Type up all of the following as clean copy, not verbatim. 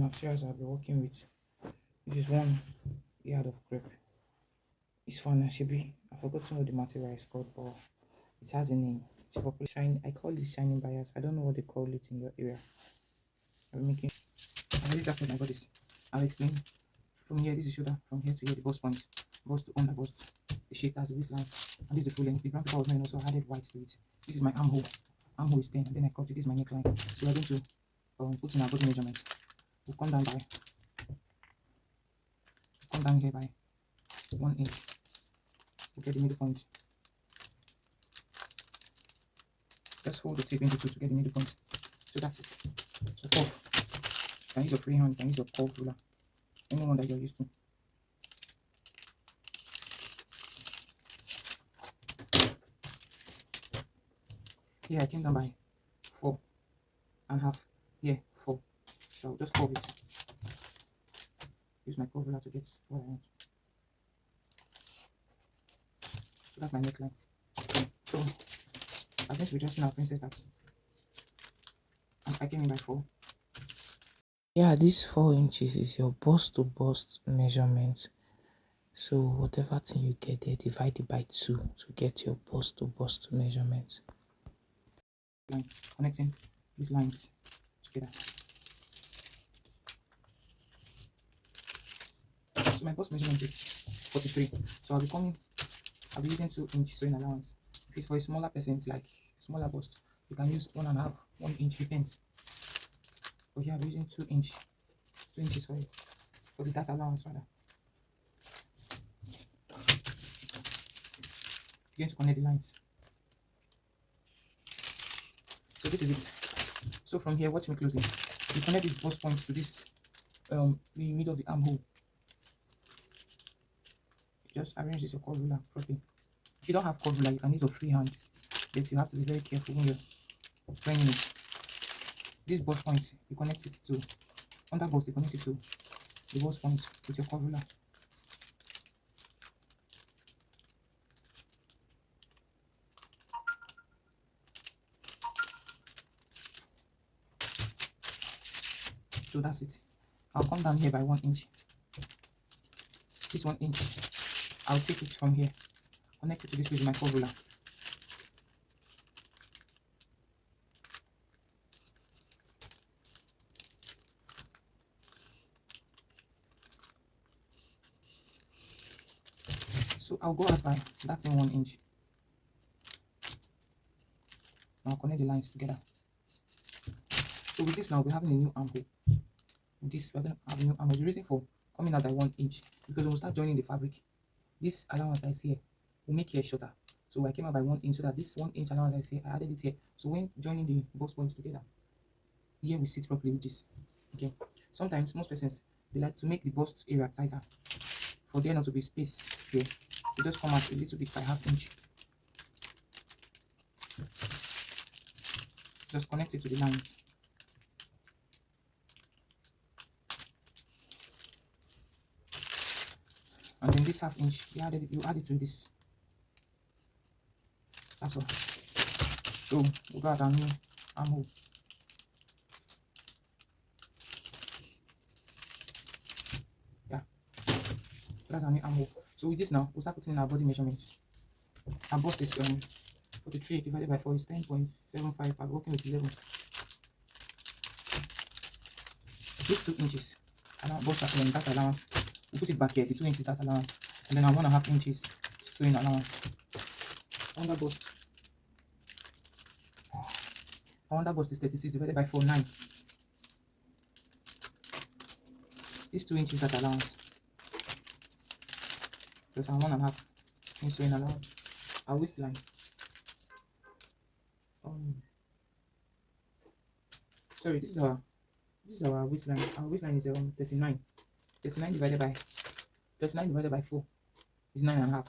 materials I'll be working with. This is one yard of crepe. It's fun, Shibi. I've forgotten what the material is called, but it has a name. It's a popular shine. I call it shining bias. I don't know what they call it in your area. I'm making. I already drafted my bodies. I'll explain. From here, this is shoulder. From here to here, the bust point. Bust to under bust. The shape has the waistline. And this is the full length. The brown paper was mine, also I added white to it. This is my armhole. Armhole is 10. And then I cut it. This is my neckline. So we're going to put in our body measurements. We'll come down here by 1 inch. We'll get the middle point. Just fold the tape into two to get the middle point. So that's it. So curve. You can use your free hand, you can use your curve ruler. Anyone that you're used to. Here I came down by 4.5. Here 4. So I'll just curve it. Use my curve ruler to get what I want. So that's my neckline. So I'm going to be dressing our princess that I came in by 4. Yeah, this 4 inches is your bust to bust measurement. So whatever thing you get there, divide it by 2 to get your bust to bust measurement. Line connecting these lines together. So my bust measurement is 43. So I'll be using 2 inch sewing allowance. If it's for a smaller person, it's like smaller bust, you can use 1.5, 1 inch, depends. But here I'm using 2 inches for the data allowance rather. You're going to connect the lines. So this is it. So from here, watch me closely. You connect these bust points to this the middle of the armhole. Just arrange this your curve ruler properly. If you don't have curve ruler, you can use your free hand, but you have to be very careful when you're training it. This bust point, you connect it to under bust, you connect it to the bust point with your curve ruler. So that's it. I'll come down here by 1 inch. This 1 inch, I'll take it from here, connect it to this with my curve ruler. So I'll go out by that's in 1 inch. Now I'll connect the lines together. So with this now we're having a new armhole. With this we're gonna have a new armhole. The reason for coming out by 1 inch because we'll start joining the fabric. This allowance that's here will make here shorter. So I came out by 1 inch so that this 1 inch allowance that's here, I added it here. So when joining the bust points together, here we sit properly with this. Okay. Sometimes most persons they like to make the bust area tighter. For there not to be space here. You just come out a little bit by 1/2 inch. Just connect it to the lines. And then this 1/2 inch, you add it to this. That's all. So we got our new armhole. Yeah. That's our new armhole. So with this now, we'll start putting in our body measurements. Our bust is 43 divided by 4 is 10.75. I'm working with 11. These 2 inches. And our bust that allowance. We'll put it back here, the 2 inches that allowance. And then our 1.5 inches sewing allowance. Under bust. Our under bust is 36 divided by 4, 9. These 2 inches that allowance. Plus our 1.5 inch sewing allowance. Our waistline. Sorry, this is our waistline. Our waistline is 39. 39 divided by 4 is 9.5.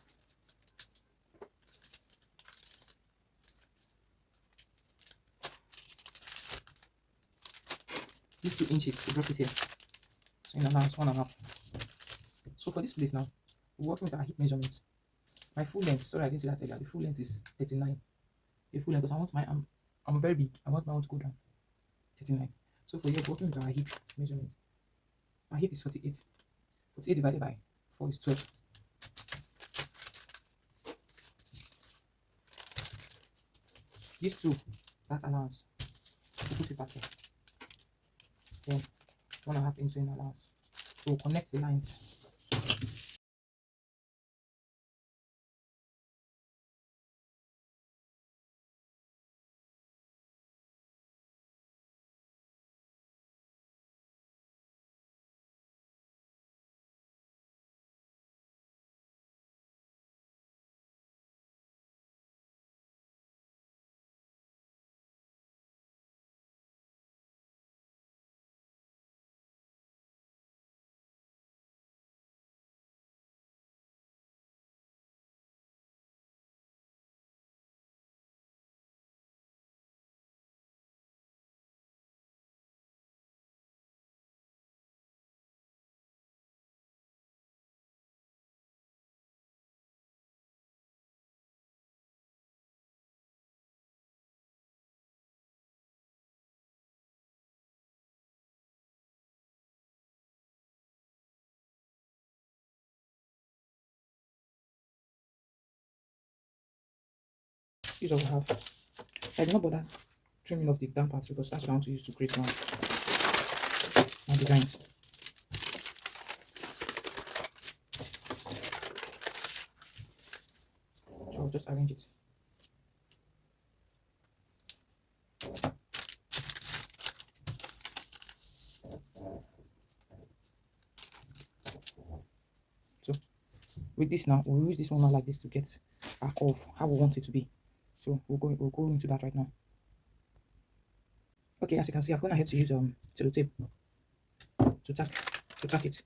These 2 inches, we drop it here. So in allowance 1.5. So for this place now, we're working with our hip measurements. My full length, sorry I didn't say that earlier. The full length is 39. The full length, because I want my I'm very big. I want my own to go down. 39. So for here, working with our hip measurements. My hip is 48. 48 divided by 4 is 12. These two, that allowance, we put it back here. Then 1.5 inch in allowance. So we'll connect the lines. This is what we have. I did not bother trimming off the down parts because that's what I want to use to create my designs. So I'll just arrange it. So with this now, we'll use this one now like this to get our curve, how we want it to be. So we'll go into that right now. Okay, as you can see, I've gone ahead to use sellotape to tack it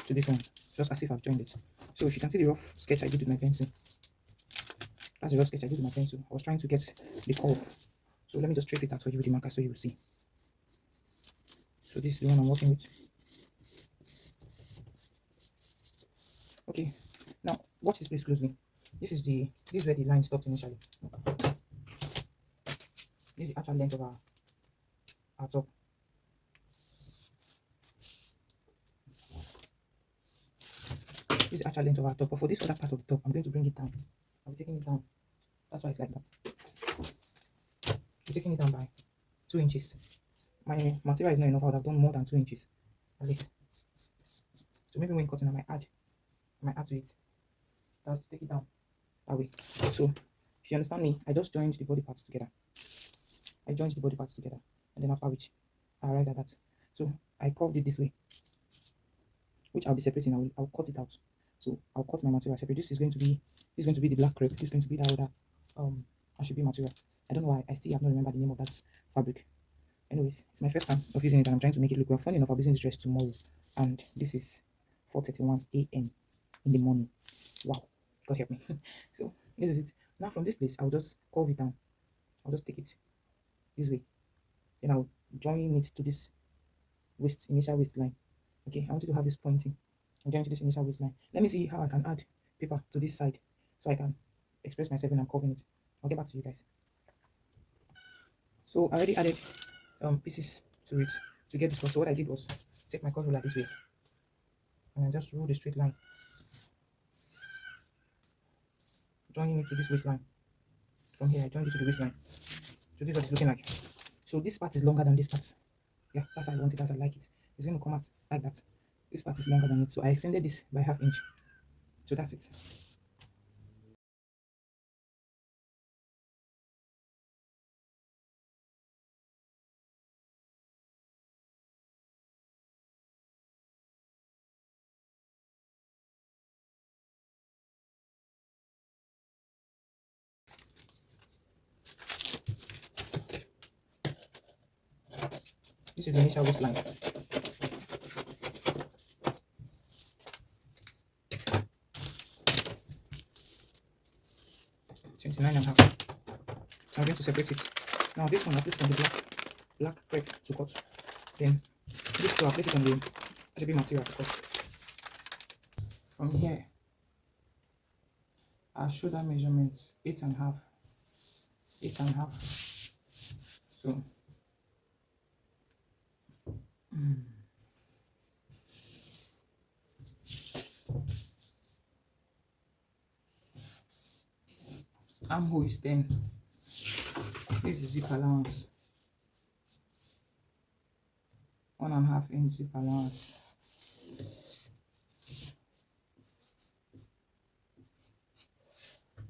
to this one, just as if I've joined it. So if you can see the rough sketch I did with my pencil, that's the rough sketch I did with my pencil. I was trying to get the curve. So let me just trace it out for you with the marker so you will see. So this is the one I'm working with. Okay, now watch this place closely. This is where the line stopped initially. This is the actual length of our top. This is the actual length of our top. But for this other part of the top, I'm going to bring it down. I'll be taking it down. That's why it's like that. I'm taking it down by 2 inches. My material is not enough. I would have done more than 2 inches at least. So maybe when cutting, I might add to it. I'll take it down that way. So if you understand me, I just joined the body parts together. And then after which I arrived at that. So I curved it this way, which I'll be separating. I'll cut it out. So I'll cut my material separate. This is going to be the black crepe. This is going to be that other Ashobi material. I don't know why. I still have not remembered the name of that fabric. Anyways, it's my first time of using it and I'm trying to make it look well. Funny enough, I'll be using this dress tomorrow. And this is 4:31 a.m. in the morning. Wow. God help me. So this is it. Now from this place, I'll just curve it down. I'll just take it this way. Then I'll join it to this initial waistline. Okay, I want you to have this pointing. I'm joining to this initial waistline. Let me see how I can add paper to this side so I can express myself when I'm curving it. I'll get back to you guys. So I already added pieces to it to get this one. So what I did was take my curve ruler this way and I just rule the straight line, joining it to this waistline. From here, I joined it to the waistline. So this is what it's looking like. So this part is longer than this part. Yeah, that's how I want it, as I like it. It's going to come out like that. This part is longer than it, so I extended this by 1/2 inch. So that's it. This is the initial waistline. 29.5. So I'm going to separate it. Now this one I place on the black crepe to cut. Then this two I place it on the RGB material to cut. From here, our shoulder measurement 8.5. 8.5. So Armhole is 10. This is zip allowance. 1.5 inch zip allowance.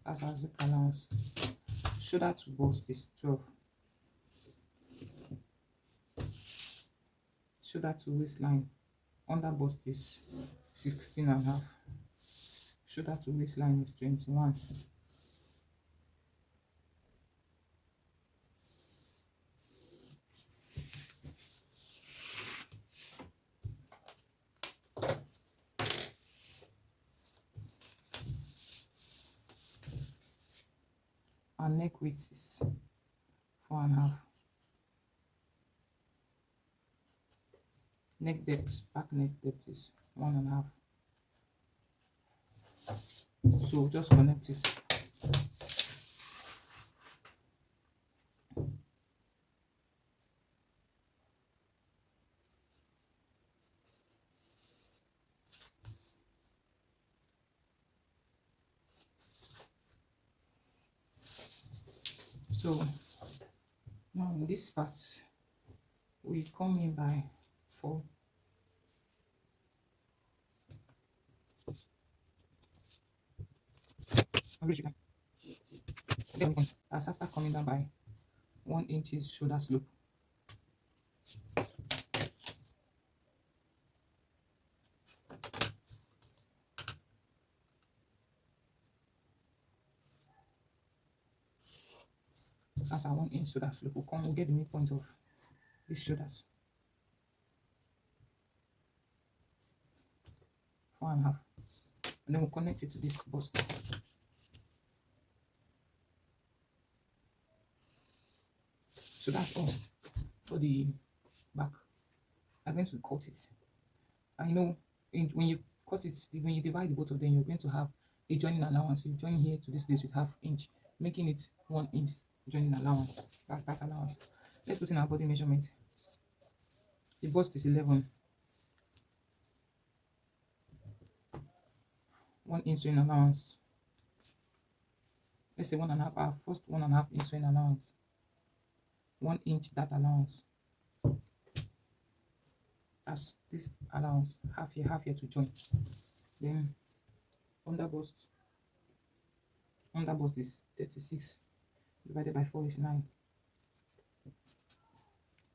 That's our zip allowance. Shoulder to bust is 12. Shoulder to waistline. Under bust is 16.5. Shoulder to waistline is 21. And neck width is 4.5. Neck depth, back neck depth is 1.5. So just connect it. So now in this part, we come in by 4. That's after coming down by 1 inch shoulder slope. That's our 1 inch shoulder slope. We'll get the midpoint of these shoulders. 4.5. And then we'll connect it to this bust. So that's all for the back. I'm going to cut it. And you know, when you cut it, when you divide the both of them, you're going to have a joining allowance. You join here to this place with 1/2 inch, making it 1 inch joining allowance. That's that allowance. Let's put in our body measurement. The bust is 11. 1 inch joining allowance. Let's say 1.5. Our first 1.5 inch joining allowance. 1 inch that allowance. That's this allowance. Half here to join. Then under bust is 36. Divided by 4 is 9.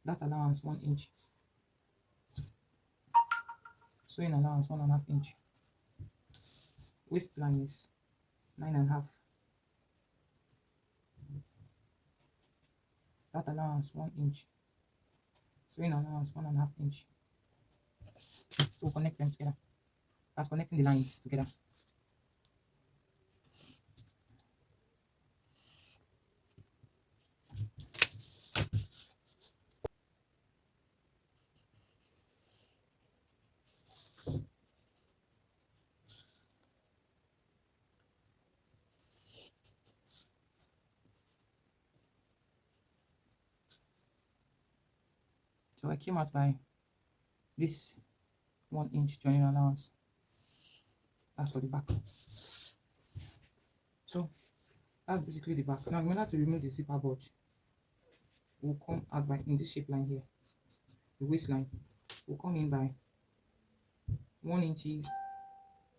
That allowance 1 inch. Sewing allowance 1.5 inch. Waistline is 9.5. That allowance 1 inch. Sewing allowance 1.5 inch. So we'll connect them together. That's connecting the lines together. So I came out by this 1 inch joining allowance. That's for the back. So that's basically the back. Now remember to remove the zipper bulge. We'll come out by in this shape line here. The waistline will come in by 1 inches,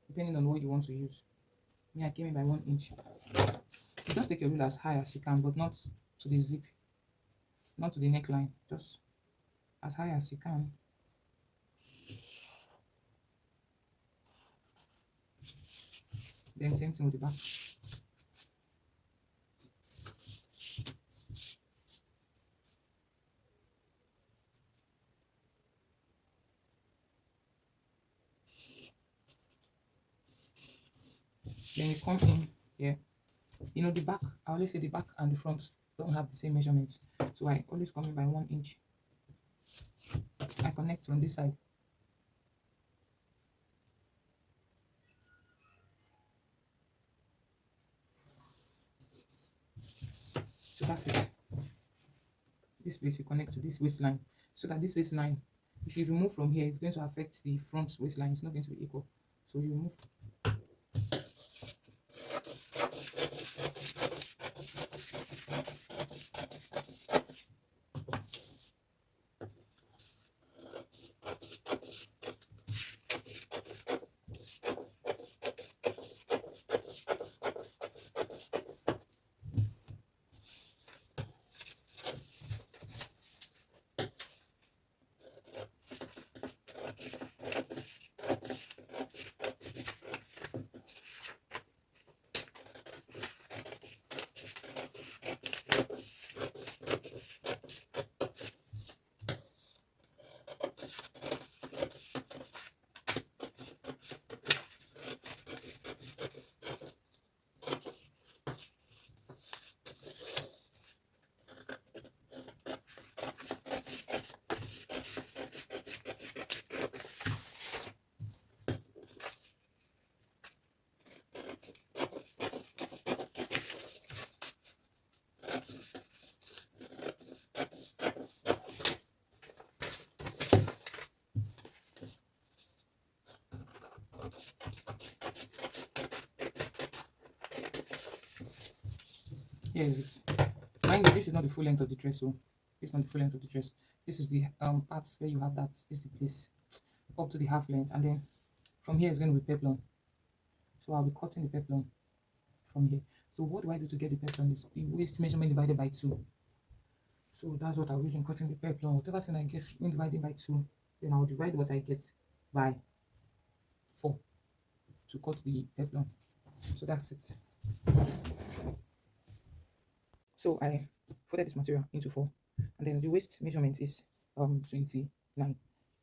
depending on what you want to use. Me, I came in by 1 inch. You just take your ruler as high as you can, but not to the zip, not to the neckline, just as high as you can. Then same thing with the back. Then you come in here. You know the back, I always say the back and the front don't have the same measurements. So I always come in by 1 inch. I connect from this side. So that's it. This place you connect to this waistline. So that this waistline, if you remove from here, it's going to affect the front waistline. It's not going to be equal. So you remove. Here is it. Mind you, this is not the full length of the dress, so this is not the full length of the dress. This is the parts where you have that. This is the place up to the half length, and then from here is going to be peplum. So I'll be cutting the peplum from here. So what do I do to get the peplum? Is the waist measurement divided by 2. So that's what I'll use in cutting the peplum. Whatever thing I get when dividing by 2, then I'll divide what I get by 4 to cut the peplum. So that's it. So I folded this material into 4, and then the waist measurement is 29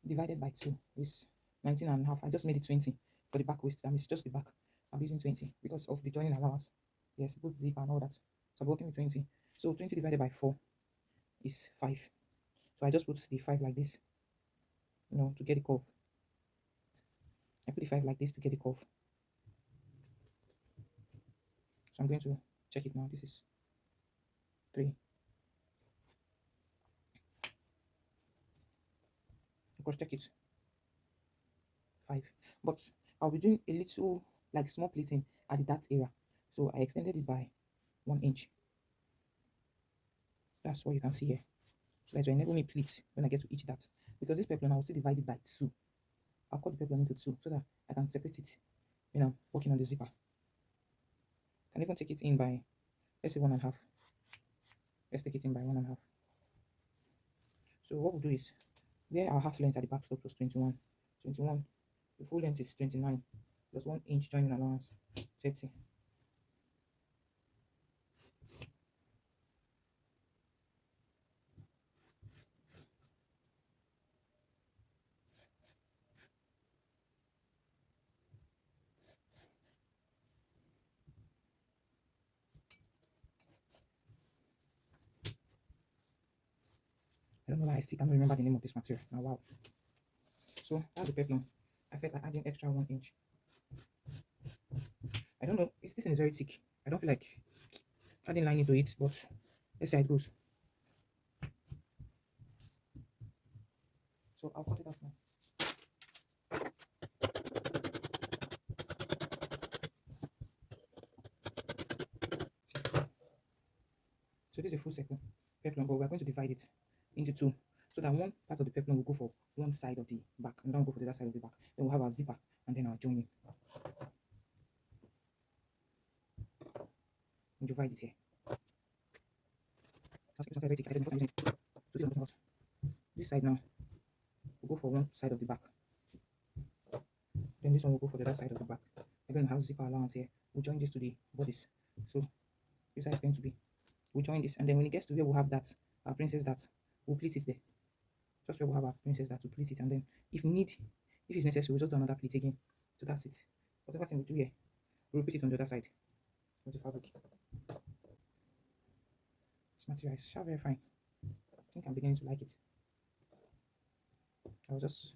divided by 2 is 19 and a half. I just made it 20 for the back waist. That means just the back. I'm using 20 because of the joining allowance. Yes, both zip and all that. So I'm working with 20. So 20 divided by 4 is 5. So I just put the 5 like this, to get the curve. I put the 5 like this to get the curve. So I'm going to check it now. This is 3. Of course, check it. 5. But I'll be doing a little, like small pleating at the dart area. So I extended it by 1 inch. That's what you can see here. So that will enable me pleat when I get to each dart. Because this peplum, I will still divide it by 2. I'll cut the peplum into 2 so that I can separate it when I'm working on the zipper. I can even take it in by, let's say, 1.5. Let's take it in by 1.5. So what we'll do is, where our half length at the back stop was 21. The full length is 29 plus 1 inch joining allowance, 30. I don't know why I still cannot remember the name of this material. Now, wow. So that's the peplum. I felt like adding extra 1 inch. I don't know. This thing is very thick. I don't feel like adding line into it, but let's see how it goes. So I'll cut it out now. So this is a full circle peplum, but we're going to divide it into 2. So that one part of the peplum will go for one side of the back, and then go for the other side of the back. Then we'll have our zipper, and then our joining. And divide it here. Very thick. I said before I'm using it. So this I'm talking about. This side now will go for one side of the back. Then this one will go for the other side of the back. We're going to have zipper allowance here. We'll join this to the bodice. So this is how it's going to be. We'll join this, and then when it gets to where we'll have that, our princess that, we'll pleat it there. Just where we'll have our princess that, we'll pleat it, and then if it's necessary, we'll just do another pleat again. So that's it. Whatever thing we do here, we'll repeat it on the other side of the fabric. This material is very fine. I think I'm beginning to like it. I'll just